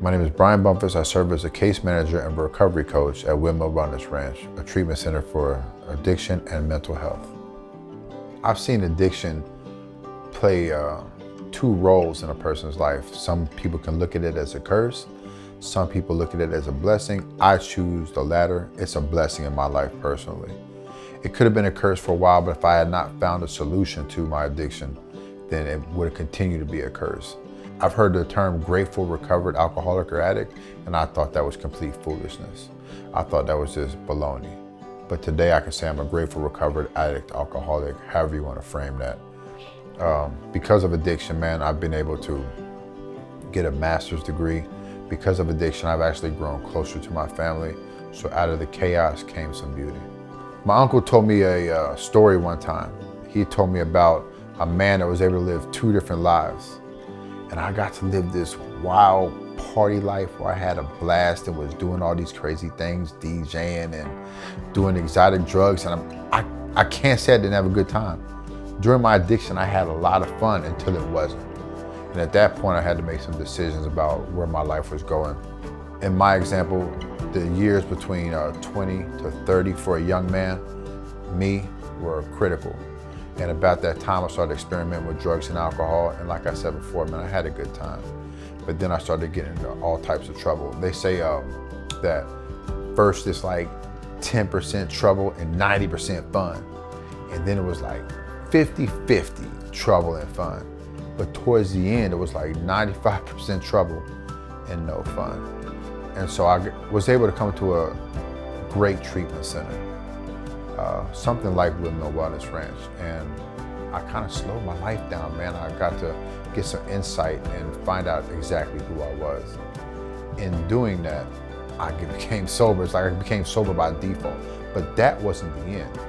My name is Brian Bumpus. I serve as a case manager and recovery coach at Windmill Wellness Ranch, a treatment center for addiction and mental health. I've seen addiction play two roles in a person's life. Some people can look at it as a curse. Some people look at it as a blessing. I choose the latter. It's a blessing in my life personally. It could have been a curse for a while, but if I had not found a solution to my addiction, then it would have continued to be a curse. I've heard the term grateful recovered alcoholic or addict, and I thought that was complete foolishness. I thought that was just baloney. But today I can say I'm a grateful recovered addict, alcoholic, however you want to frame that. Because of addiction, man, I've been able to get a master's degree. Because of addiction, I've actually grown closer to my family. So out of the chaos came some beauty. My uncle told me a story one time. He told me about a man that was able to live two different lives. And I got to live this wild party life where I had a blast and was doing all these crazy things, DJing and doing exotic drugs. And I can't say I didn't have a good time. During my addiction, I had a lot of fun until it wasn't. And at that point, I had to make some decisions about where my life was going. In my example, the years between 20 to 30 for a young man, me, were critical. And about that time, I started experimenting with drugs and alcohol. And like I said before, man, I had a good time. But then I started getting into all types of trouble. They say that first it's like 10% trouble and 90% fun. And then it was like 50-50 trouble and fun. But towards the end, it was like 95% trouble and no fun. And so I was able to come to a great treatment center. Something like Windmill Wellness Ranch, and I kind of slowed my life down, man. I got to get some insight and find out exactly who I was. In doing that, I became sober. It's like I became sober by default, but that wasn't the end.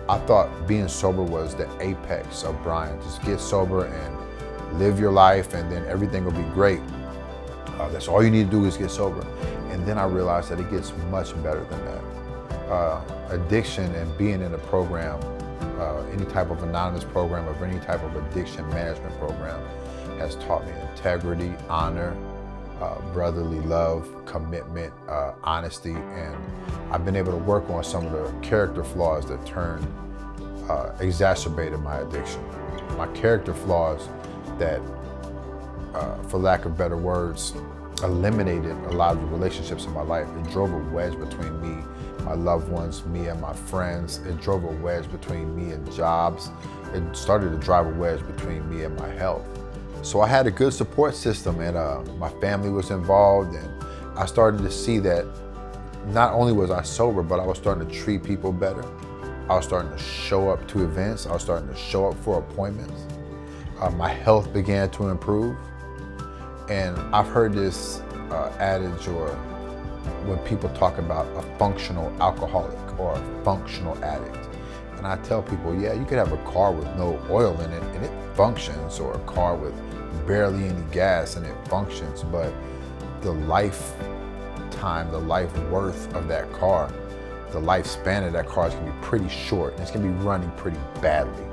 I thought being sober was the apex of Brian. Just get sober and live your life, and then everything will be great. That's all you need to do is get sober. And then I realized that it gets much better than that. Addiction and being in a program, any type of anonymous program or any type of addiction management program has taught me integrity, honor, brotherly love, commitment, honesty, and I've been able to work on some of the character flaws that exacerbated my addiction. My character flaws that, for lack of better words, eliminated a lot of the relationships in my life. It drove a wedge between me, my loved ones, me and my friends. It drove a wedge between me and jobs. It started to drive a wedge between me and my health. So I had a good support system, and my family was involved, and I started to see that not only was I sober, but I was starting to treat people better. I was starting to show up to events. I was starting to show up for appointments. My health began to improve. And I've heard this adage, or when people talk about a functional alcoholic or a functional addict. And I tell people, yeah, you could have a car with no oil in it and it functions, or a car with barely any gas and it functions, but the lifetime, the life worth of that car, the lifespan of that car is gonna be pretty short, and it's gonna be running pretty badly.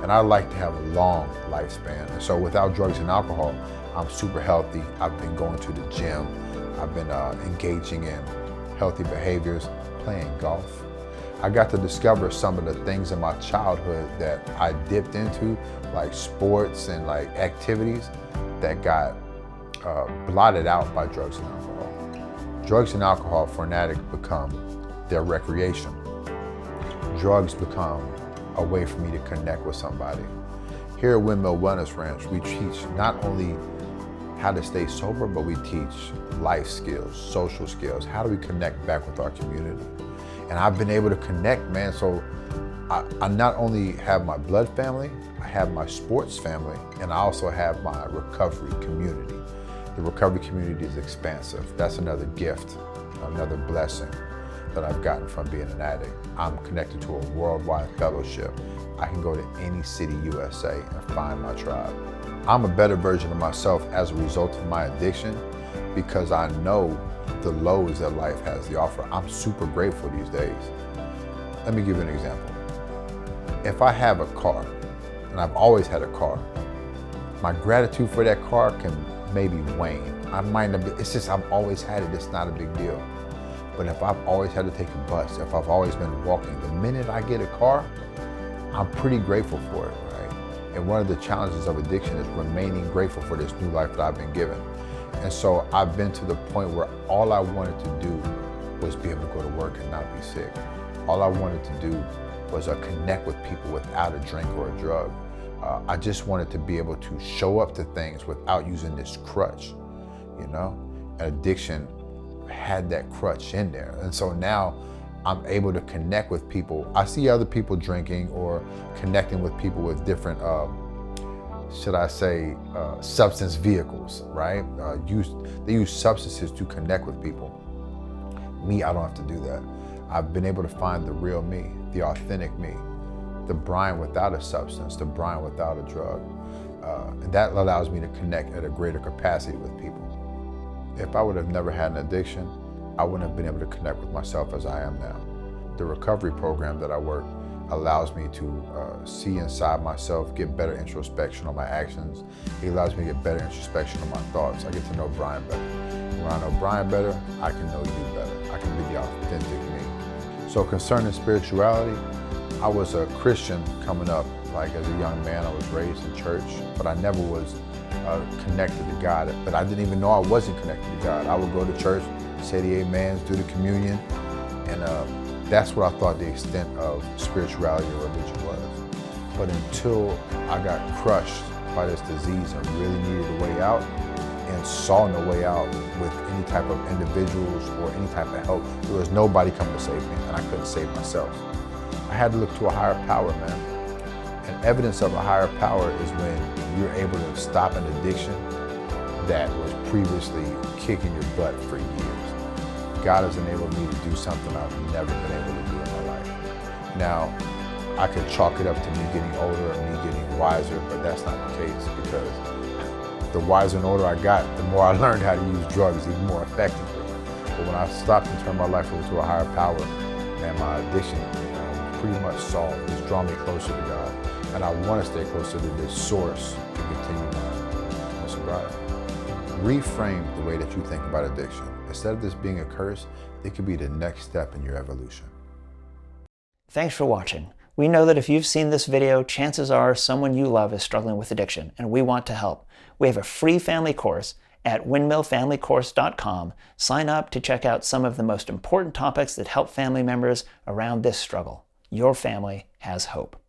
And I like to have a long lifespan. And so without drugs and alcohol, I'm super healthy. I've been going to the gym. I've been engaging in healthy behaviors, playing golf. I got to discover some of the things in my childhood that I dipped into, like sports and like activities that got blotted out by drugs and alcohol. Drugs and alcohol for an addict become their recreation. Drugs become a way for me to connect with somebody. Here at Windmill Wellness Ranch, we teach not only how to stay sober, but we teach life skills, social skills. How do we connect back with our community? And I've been able to connect, man. So I not only have my blood family, I have my sports family, and I also have my recovery community. The recovery community is expansive. That's another gift, another blessing that I've gotten from being an addict. I'm connected to a worldwide fellowship. I can go to any city, USA, and find my tribe. I'm a better version of myself as a result of my addiction, because I know the lows that life has to offer. I'm super grateful these days. Let me give you an example. If I have a car, and I've always had a car, my gratitude for that car can maybe wane I might not be, it's just I've always had it, it's not a big deal. But if I've always had to take a bus, if I've always been walking, the minute I get a car, I'm pretty grateful for it, right? And one of the challenges of addiction is remaining grateful for this new life that I've been given. And so I've been to the point where all I wanted to do was be able to go to work and not be sick. All I wanted to do was connect with people without a drink or a drug. I just wanted to be able to show up to things without using this crutch, you know? And addiction had that crutch in there. And so now I'm able to connect with people. I see other people drinking or connecting with people with different, should I say, substance vehicles, right? They use substances to connect with people. Me, I don't have to do that. I've been able to find the real me, the authentic me, the Brian without a substance, the Brian without a drug. And that allows me to connect at a greater capacity with people. If I would have never had an addiction, I wouldn't have been able to connect with myself as I am now. The recovery program that I work allows me to see inside myself, get better introspection on my actions. It allows me to get better introspection on my thoughts. I get to know Brian better. When I know Brian better, I can know you better. I can be the authentic me. So concerning spirituality, I was a Christian coming up. Like as a young man, I was raised in church, but I never was connected to God. But I didn't even know I wasn't connected to God. I would go to church, say the amens, do the communion, and that's what I thought the extent of spirituality or religion was. But until I got crushed by this disease and really needed a way out, and saw no way out with any type of individuals or any type of help, there was nobody coming to save me, and I couldn't save myself. I had to look to a higher power, man. And evidence of a higher power is when you're able to stop an addiction that was previously kicking your butt for years. God has enabled me to do something I've never been able to do in my life. Now, I could chalk it up to me getting older and me getting wiser, but that's not the case, because the wiser and older I got, the more I learned how to use drugs even more effectively. But when I stopped and turned my life over to a higher power, and my addiction pretty much solved. It's drawn me closer to God. And I want to stay closer to this source to continue my sobriety. Reframe the way that you think about addiction. Instead of this being a curse, it could be the next step in your evolution. Thanks for watching. We know that if you've seen this video, chances are someone you love is struggling with addiction, and we want to help. We have a free family course at windmillfamilycourse.com. Sign up to check out some of the most important topics that help family members around this struggle. Your family has hope.